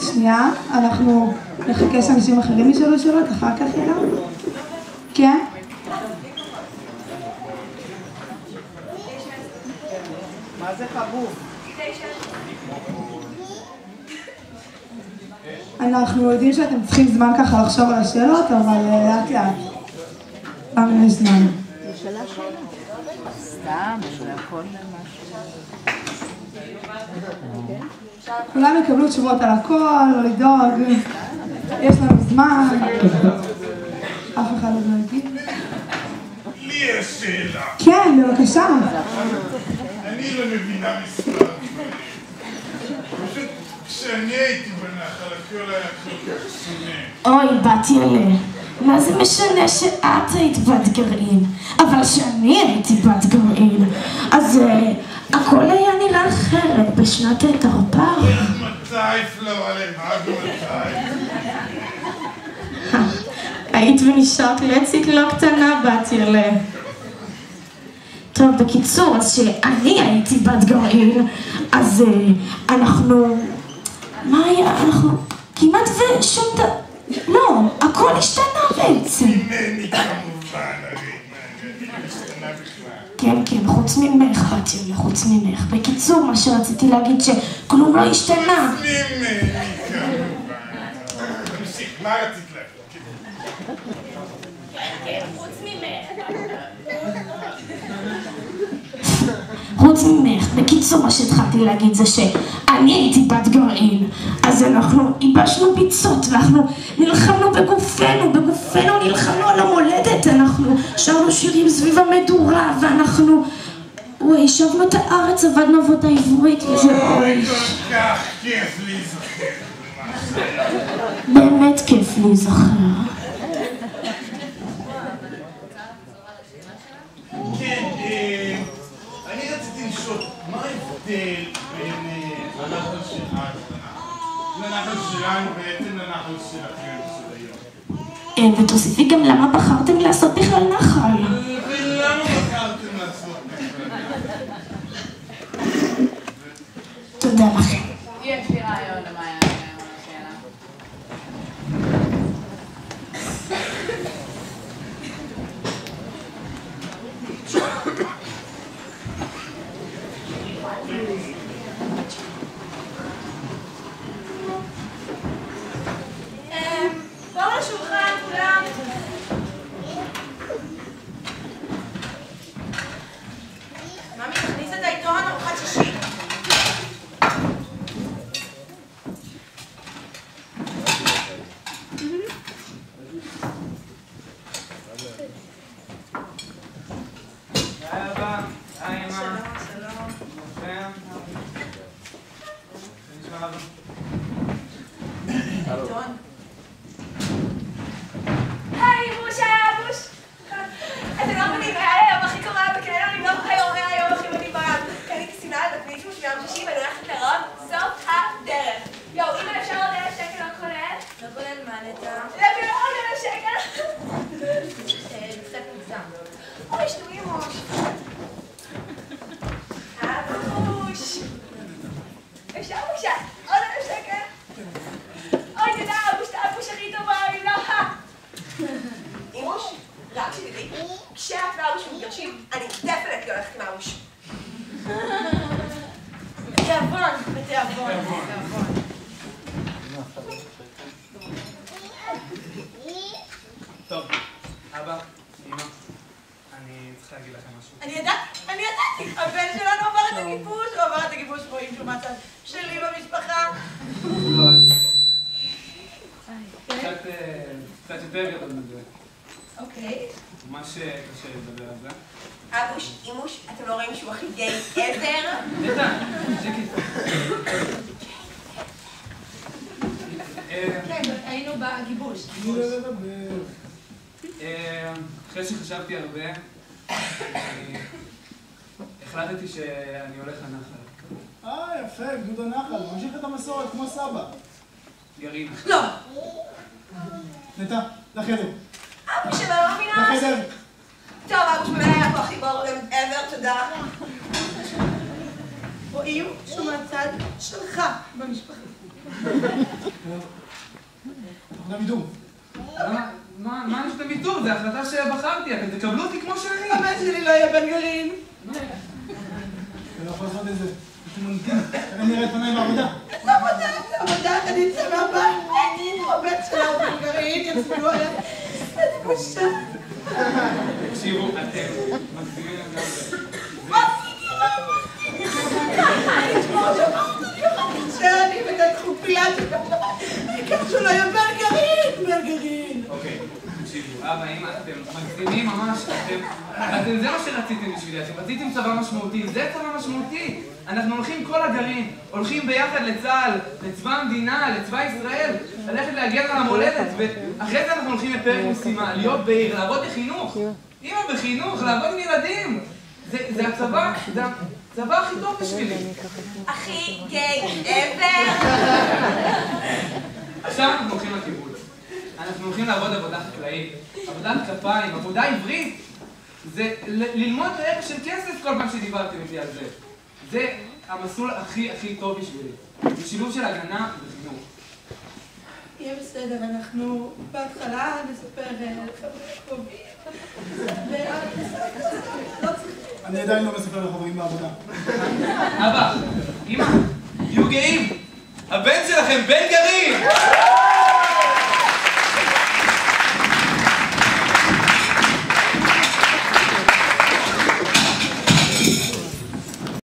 שנייה, אנחנו נחכה שאנשים אחרים ישאלו שאלות, אחר כך יאללה. כן? מה זה חבוב? אנחנו יודעים שאתם צריכים זמן ככה לחשוב על השאלות, אבל לאט לאט. פעם יש זמן. שאלה שאלה. סתם, זה הכל משהו. כולם יקבלו תשובות על הכל, לא לדאוג. יש לנו זמן. אף אחד לא יגיד. לי יש שאלה. כן, בבקשה. אני לא מבינה מספר. פשוט כשאני הייתי בנחל, הכל היה כל כך שונה. אוי, באתי אלה. מה זה משנה שאת היית בת גרעין? אבל שאני הייתי בת גרעין, אז הכל היה נראה אחרת בשנת תרפ"א. מתי פלורלם? עד מתי? היית ונשארת לצית לא קטנה, באתי אלה. טוב, בקיצור, אז שאני הייתי בת גרעין, אז אנחנו... מה היה? אנחנו כמעט ושום דבר... לא, הכל השתנה בעצם. ממני כמובן, הרי מה, השתנה בכלל. כן, כן, חוץ ממך, באתי אלה, חוץ ממך. בקיצור, מה שרציתי להגיד שכלום לא השתנה. ממני כמובן. תמשיך, מה רצית להגיד? כן, חוץ ממך. חוץ ממך, בקיצור מה שהתחלתי להגיד זה שאני הייתי בת גרעין, אז אנחנו ייבשנו ביצות ואנחנו נלחמנו בגופנו נלחמנו על המולדת, אנחנו שרנו שירים סביב המדורה ואנחנו שבנו את הארץ, עבדנו עבודה עברית וזה אוי, כל כך כיף להיזכר. באמת כיף להיזכר. כן, אני רציתי לשאול, מה ההבדל בין הנחל שלך לנחל שלנו בעצם לנחל שלכם של היום? ותוסיפי גם למה בחרתם לעשות בכלל נחל? ולמה בחרתם לעשות בכלל נחל? תודה לכם. יש לי רעיון למה היה השאלה. בואו לשולחן כולם. ממי, תכניס את העיתון, ארוחת שישי. אוי, שתוי אמוש. אבוש. אפשר בושה? עוד 1,000 שקל? אוי, תודה, אבוש, אתה אבוש הכי טובה, אני לא... אמוש, רק שתדעי, כשאת ואבוש מתגרשים, אני דפלת הולכת עם אבוש. בתיאבון, בתיאבון. טוב, אבא, אמא, אני צריך להגיד לכם משהו. אני ידעתי, הבן שלנו עבר את הגיבוש, הוא עבר את הגיבוש, רואים שהוא מהצד שלי במשפחה. לא, קצת יותר גדול מזה. אוקיי. ממש קשה לדבר על זה. אבוש, אמוש, אתם לא רואים שהוא הכי גיי עזר? נטע, שקט. כן, היינו בגיבוש. אחרי שחשבתי הרבה, החלטתי שאני הולך לנחל. יפה, גדוד הנחל, ממשיך את המסורת כמו סבא. גרעין. לא. נטע, לחדר. אבוש, אבל לא מבינה. לחדר. טוב, אבוש, באמת היה פה הכי ברור ever, תודה. רואים שהוא מהצד שלך במשפחה. אנחנו גם ידעו. מה יש לוויתור? זו החלטה שבחרתי, אתם תקבלו אותי כמו שאני. הבן שלי לא יהיה בן גרעין. אתה לא יכול לעשות את זה. יש לי מוניטין. אני נראית פניי בעבודה. זה עבודה, אני אצא מהבית. הבן שלה הוא בן גרעין, יצביעו עליה. איזה בושה. תקשיבו, אתם מגזימים לגמרי. מה עשיתי רע? אני אשמור שבחת לי אחת שאני ותת חופייה העיקר שהוא לא יהיה בן גרעין. אוקיי, תקשיבו, אבא, אמא, אתם מגזימים ממש, אתם זה מה שרציתם בשבילי, אתם רציתם צבא משמעותי, זה צבא משמעותי. אנחנו הולכים כל הגרעין, הולכים ביחד לצה"ל, לצבא המדינה, לצבא ישראל, ללכת להגן על המולדת, ואחרי זה אנחנו הולכים לפרק משימה, להיות בעיר, לעבוד בחינוך. אמא, בחינוך, לעבוד עם ילדים. זה הצבא, זה הצבא הכי טוב בשבילי. הכי גיי ever. עכשיו אנחנו הולכים לקיבוץ. אנחנו הולכים לעבוד עבודה חקלאית, עבודת כפיים, עבודה עברית. זה ללמוד את הערך של כסף כל פעם שדיברתם איתי על זה. זה המסלול הכי טוב בשבילי. זה שילוב של הגנה וחינוך. יהיה בסדר, אנחנו בהתחלה נספר לחברים קרובים. אני עדיין לא מספר לחברים בעבודה. אבא, אמא, תהיו גאים. הבן שלכם בן גרעין!